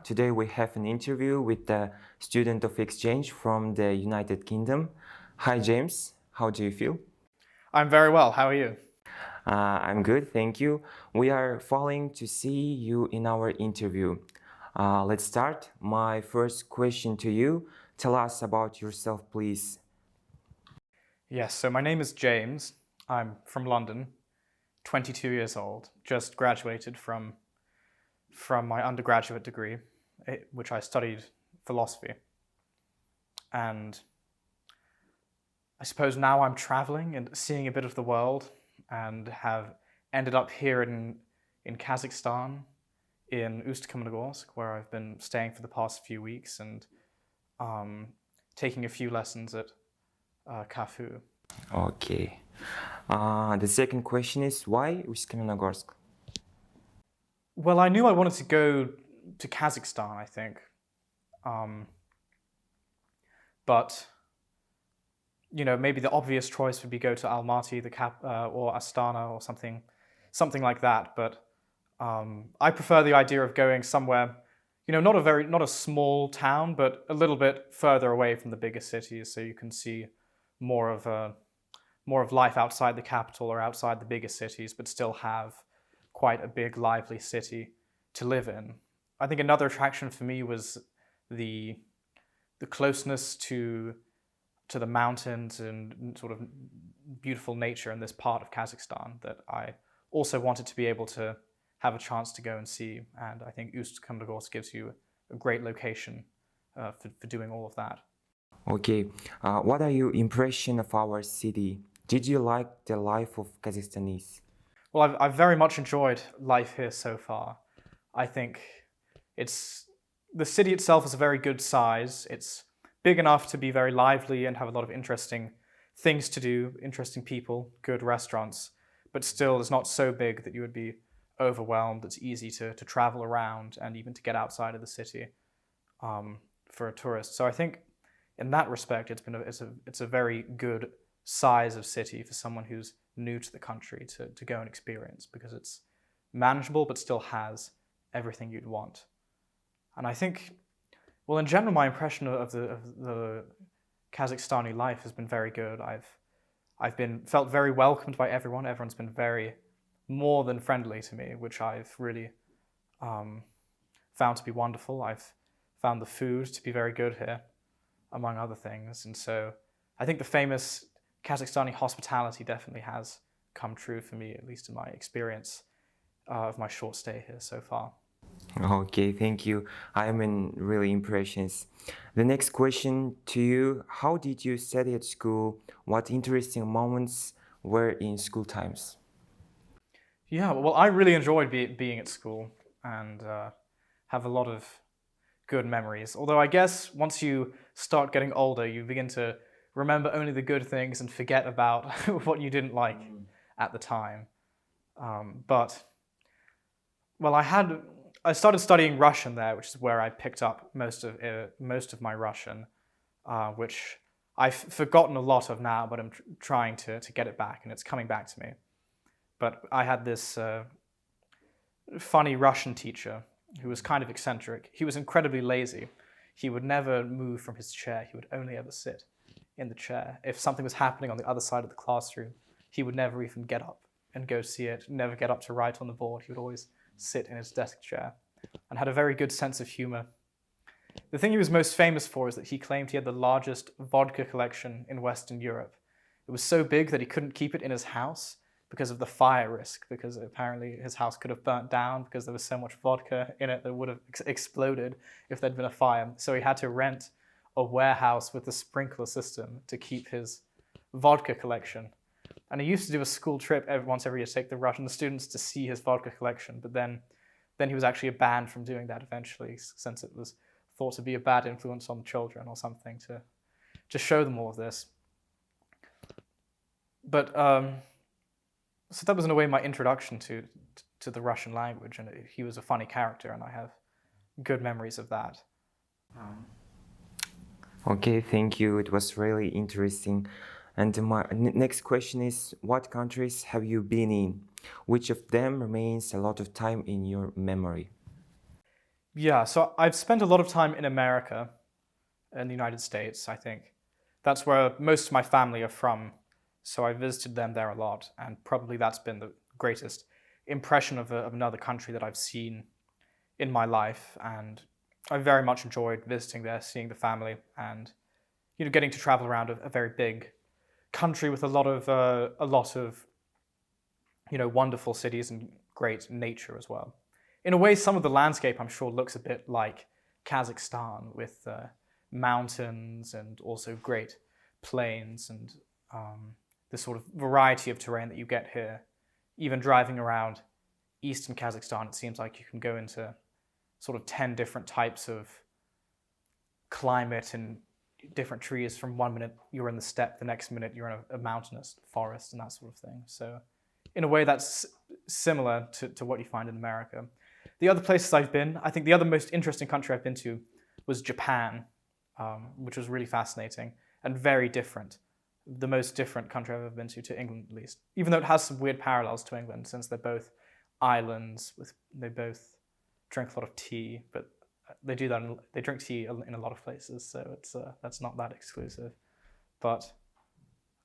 Today we have an interview with a student of exchange from the United Kingdom. Hi James, how do you feel? I'm very well, how are you? I'm good, thank you. We are following to see you in our interview. Let's start. My first question to you. Tell us about yourself, please. Yes, so my name is James. I'm from London, 22 years old, just graduated from my undergraduate degree, which I studied philosophy. And I suppose now I'm traveling and seeing a bit of the world and have ended up here in Kazakhstan, in Ust-Kamenogorsk, where I've been staying for the past few weeks and taking a few lessons at KAFU. Okay. The second question is why Ust-Kamenogorsk? Well, I knew I wanted to go to Kazakhstan, I think. But, you know, maybe the obvious choice would be go to Almaty, or Astana or something like that. But I prefer the idea of going somewhere, you know, not a small town, but a little bit further away from the bigger cities, so you can see more of life outside the capital or outside the bigger cities, but still have quite a big, lively city to live in. I think another attraction for me was the closeness to the mountains and sort of beautiful nature in this part of Kazakhstan that I also wanted to be able to have a chance to go and see. And I think Ust-Kamenogorsk gives you a great location for doing all of that. Okay. What are your impressions of our city? Did you like the life of Kazakhstanis? Well, I've very much enjoyed life here so far. I think the city itself is a very good size. It's big enough to be very lively and have a lot of interesting things to do, interesting people, good restaurants, but still it's not so big that you would be overwhelmed. It's easy to travel around and even to get outside of the city for a tourist. So I think in that respect, it's a very good size of city for someone who's new to the country to go and experience, because it's manageable but still has everything you'd want. And I think, well, in general, my impression of the Kazakhstani life has been very good. I've felt very welcomed by everyone. Everyone's been more than friendly to me, which I've really found to be wonderful. I've found the food to be very good here, among other things. And so I think the famous Kazakhstani hospitality definitely has come true for me, at least in my experience of my short stay here so far. Okay, thank you. I'm in really impressions. The next question to you, how did you study at school? What interesting moments were in school times? Yeah, well, I really enjoyed being at school and have a lot of good memories. Although I guess once you start getting older, you begin to remember only the good things and forget about what you didn't like at the time. But, well, I started studying Russian there, which is where I picked up most of my Russian, which I've forgotten a lot of now, but I'm trying to get it back, and it's coming back to me. But I had this funny Russian teacher who was kind of eccentric. He was incredibly lazy. He would never move from his chair. He would only ever sit in the chair. If something was happening on the other side of the classroom, he would never even get up and go see it, never get up to write on the board. He would always sit in his desk chair and had a very good sense of humor. The thing he was most famous for is that he claimed he had the largest vodka collection in Western Europe. It was so big that he couldn't keep it in his house because of the fire risk, because apparently his house could have burnt down because there was so much vodka in it that would have exploded if there'd been a fire. So he had to rent a warehouse with a sprinkler system to keep his vodka collection. And he used to do a school trip once every year to take the Russian students to see his vodka collection, but then he was actually banned from doing that eventually, since it was thought to be a bad influence on children or something to show them all of this. But so that was in a way my introduction to the Russian language, and he was a funny character, and I have good memories of that. Okay, thank you. It was really interesting. And my next question is, what countries have you been in? Which of them remains a lot of time in your memory? Yeah, so I've spent a lot of time in America, in the United States, I think. That's where most of my family are from, so I visited them there a lot, and probably that's been the greatest impression of another country that I've seen in my life, and I very much enjoyed visiting there, seeing the family, and getting to travel around a very big country with a lot of wonderful cities and great nature as well. In a way, some of the landscape, I'm sure, looks a bit like Kazakhstan with mountains and also great plains and the sort of variety of terrain that you get here. Even driving around eastern Kazakhstan, it seems like you can go into sort of 10 different types of climate and different trees. From one minute you're in the steppe, the next minute you're in a mountainous forest and that sort of thing. So in a way that's similar to what you find in America. The other places I've been, I think the other most interesting country I've been to was Japan, which was really fascinating and very different. The most different country I've ever been to England at least. Even though it has some weird parallels to England, since they're both islands, they both drink a lot of tea, but they do that. They drink tea in a lot of places, so that's not that exclusive. But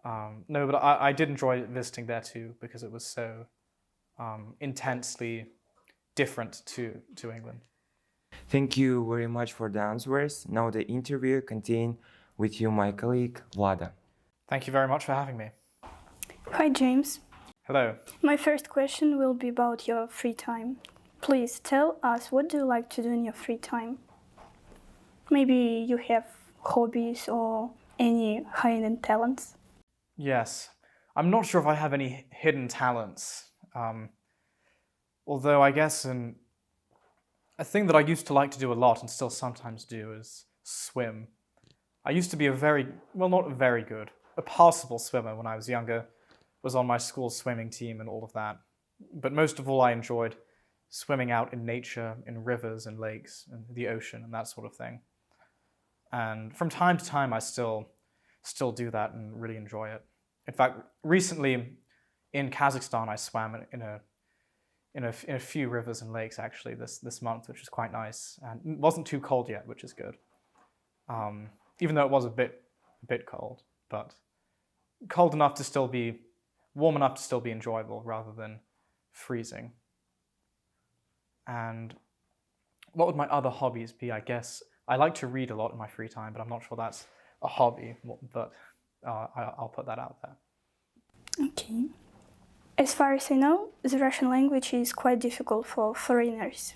no, but I did enjoy visiting there too because it was so intensely different to England. Thank you very much for the answers. Now the interview continues with you, my colleague, Vlada. Thank you very much for having me. Hi, James. Hello. My first question will be about your free time. Please tell us, what do you like to do in your free time? Maybe you have hobbies or any hidden talents? Yes. I'm not sure if I have any hidden talents. Although I guess a thing that I used to like to do a lot and still sometimes do is swim. I used to be not very good, a passable swimmer when I was younger, was on my school swimming team and all of that. But most of all, I enjoyed swimming out in nature, in rivers and lakes and the ocean and that sort of thing. And from time to time, I still do that and really enjoy it. In fact, recently in Kazakhstan, I swam in a few rivers and lakes actually this month, which is quite nice. And it wasn't too cold yet, which is good. Even though it was a bit cold, but cold enough to still be warm enough to still be enjoyable rather than freezing. And what would my other hobbies be? I guess I like to read a lot in my free time, but I'm not sure that's a hobby, but I'll put that out there. Okay. As far as I know, the Russian language is quite difficult for foreigners.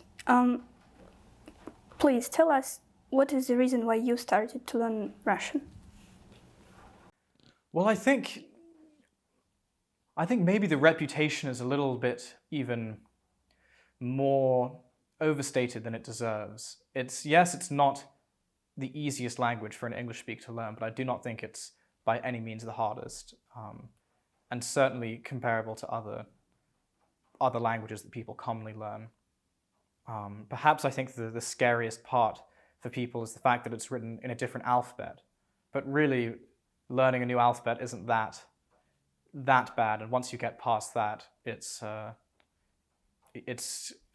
Please tell us, what is the reason why you started to learn Russian? Well, I think maybe the reputation is a little bit even more overstated than it deserves. It's not the easiest language for an English speaker to learn, but I do not think it's by any means the hardest, and certainly comparable to other languages that people commonly learn. Perhaps I think the scariest part for people is the fact that it's written in a different alphabet, but really learning a new alphabet isn't that bad, and once you get past that, it's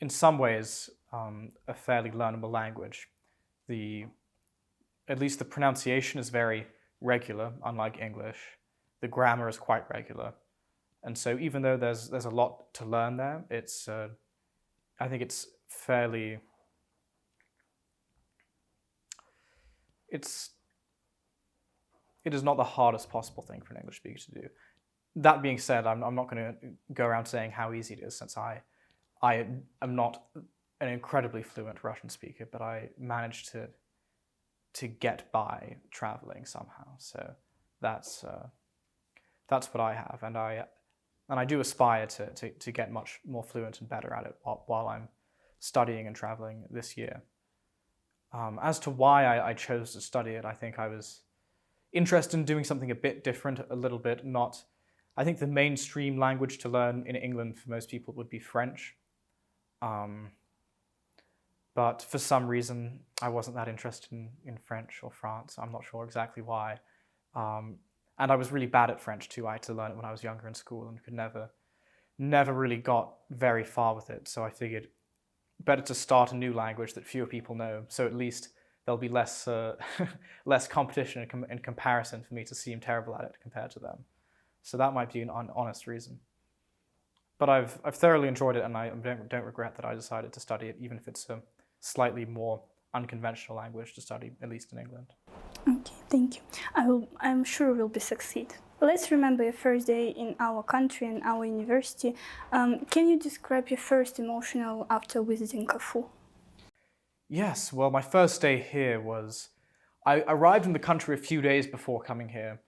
in some ways a fairly learnable language. At least the pronunciation is very regular, unlike English. The grammar is quite regular, and so even though there's a lot to learn there, I think it's fairly. It is not the hardest possible thing for an English speaker to do. That being said, I'm not going to go around saying how easy it is, since I am not an incredibly fluent Russian speaker, but I managed to get by traveling somehow. So that's what I have, and I do aspire to get much more fluent and better at it while I'm studying and traveling this year. As to why I chose to study it, I think I was interested in doing something a bit different, a little bit not. I think the mainstream language to learn in England for most people would be French. But for some reason, I wasn't that interested in French or France. I'm not sure exactly why. And I was really bad at French too. I had to learn it when I was younger in school and could never really got very far with it. So I figured better to start a new language that fewer people know. So at least there'll be less less competition in comparison for me to seem terrible at it compared to them. So that might be an honest reason. But I've thoroughly enjoyed it, and I don't regret that I decided to study it, even if it's a slightly more unconventional language to study, at least in England. Okay, thank you. I'm sure we'll be succeed. Let's remember your first day in our country and our university. Can you describe your first emotional after visiting KAFU? Yes, well, my first day here was... I arrived in the country a few days before coming here,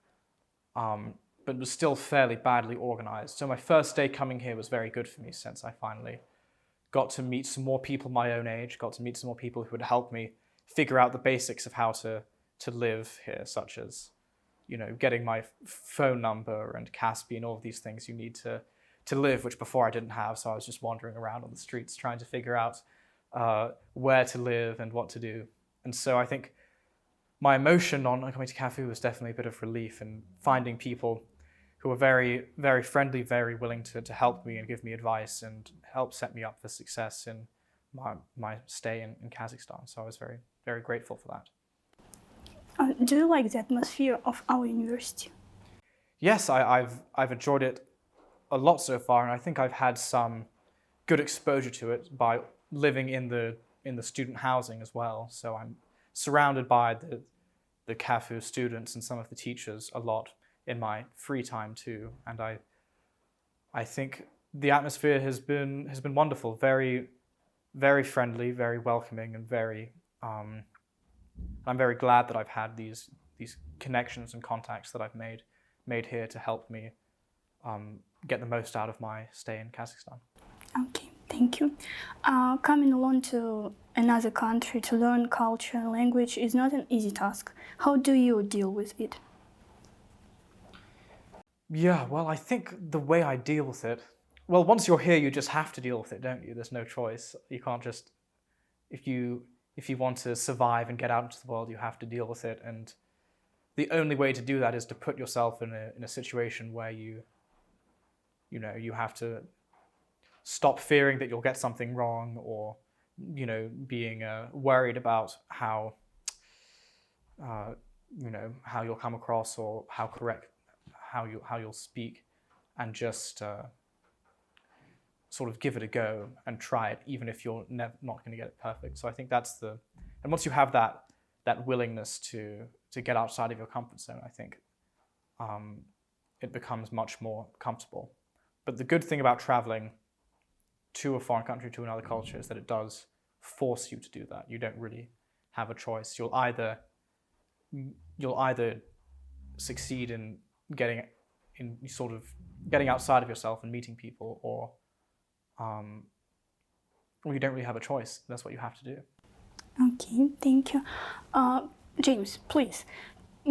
but was still fairly badly organized. So my first day coming here was very good for me, since I finally got to meet some more people my own age, got to meet some more people who would help me figure out the basics of how to live here, such as, you know, getting my phone number and Caspi and all of these things you need to live, which before I didn't have. So I was just wandering around on the streets trying to figure out where to live and what to do. And so I think my emotion on coming to KAFU was definitely a bit of relief, and finding people who were very, very friendly, very willing to help me and give me advice and help set me up for success in my stay in Kazakhstan. So I was very, very grateful for that. Do you like the atmosphere of our university? Yes, I've enjoyed it a lot so far, and I think I've had some good exposure to it by living in the student housing as well. So I'm surrounded by the KAFU students and some of the teachers a lot in my free time too, and I think the atmosphere has been wonderful, very, very friendly, very welcoming, and very. I'm very glad that I've had these connections and contacts that I've made here to help me get the most out of my stay in Kazakhstan. Okay, thank you. Coming along to another country to learn culture and language is not an easy task. How do you deal with it? Yeah, well, I think the way I deal with it, well, once you're here, you just have to deal with it, don't you? There's no choice. You can't just, if you want to survive and get out into the world, you have to deal with it. And the only way to do that is to put yourself in a situation where you have to stop fearing that you'll get something wrong, or, being worried about how you'll come across, or how you'll speak, and just sort of give it a go and try it, even if you're not going to get it perfect. So I think and once you have that willingness to get outside of your comfort zone, I think it becomes much more comfortable. But the good thing about traveling to a foreign country, to another culture, is that it does force you to do that. You don't really have a choice. You'll either succeed in getting outside of yourself and meeting people, or you don't really have a choice. That's what you have to do. Okay, thank you. James, please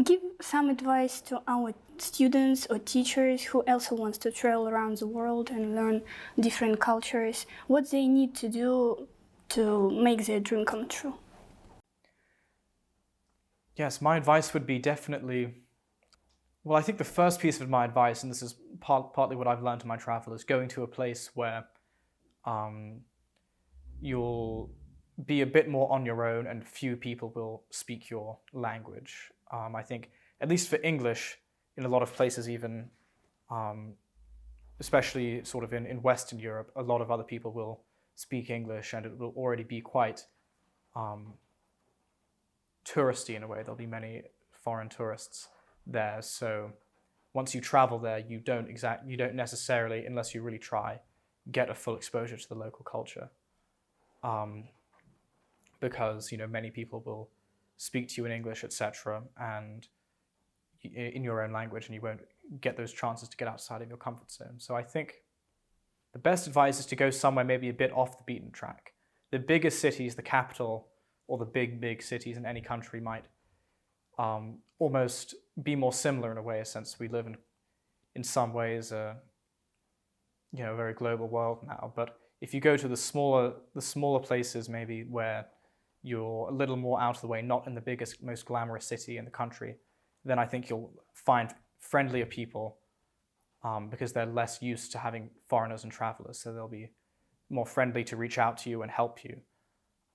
give some advice to our students or teachers who also want to travel around the world and learn different cultures, what they need to do to make their dream come true. Yes, my advice would be definitely, well, I think the first piece of my advice, and this is partly what I've learned in my travel, is going to a place where you'll be a bit more on your own and few people will speak your language. I think, at least for English, in a lot of places even, especially sort of in Western Europe, a lot of other people will speak English, and it will already be quite touristy in a way. There'll be many foreign tourists there. So once you travel there, you don't necessarily, unless you really try, get a full exposure to the local culture. Because many people will speak to you in English, etc., and in your own language, and you won't get those chances to get outside of your comfort zone. So I think the best advice is to go somewhere maybe a bit off the beaten track. The biggest cities, the capital, or the big cities in any country might almost be more similar in a way, since we live in some ways a very global world now. But if you go to the smaller places, maybe where you're a little more out of the way, not in the biggest, most glamorous city in the country, then I think you'll find friendlier people because they're less used to having foreigners and travelers. So they'll be more friendly to reach out to you and help you.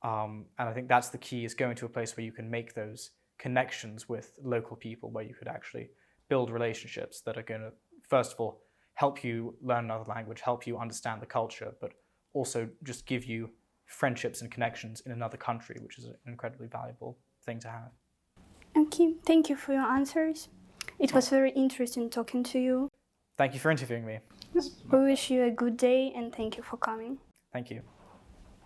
And I think that's the key, is going to a place where you can make those connections with local people, where you could actually build relationships that are going to, first of all, help you learn another language, help you understand the culture, but also just give you friendships and connections in another country, which is an incredibly valuable thing to have. Okay, thank you for your answers. It was very interesting talking to you. Thank you for interviewing me. We wish you a good day and thank you for coming. Thank you.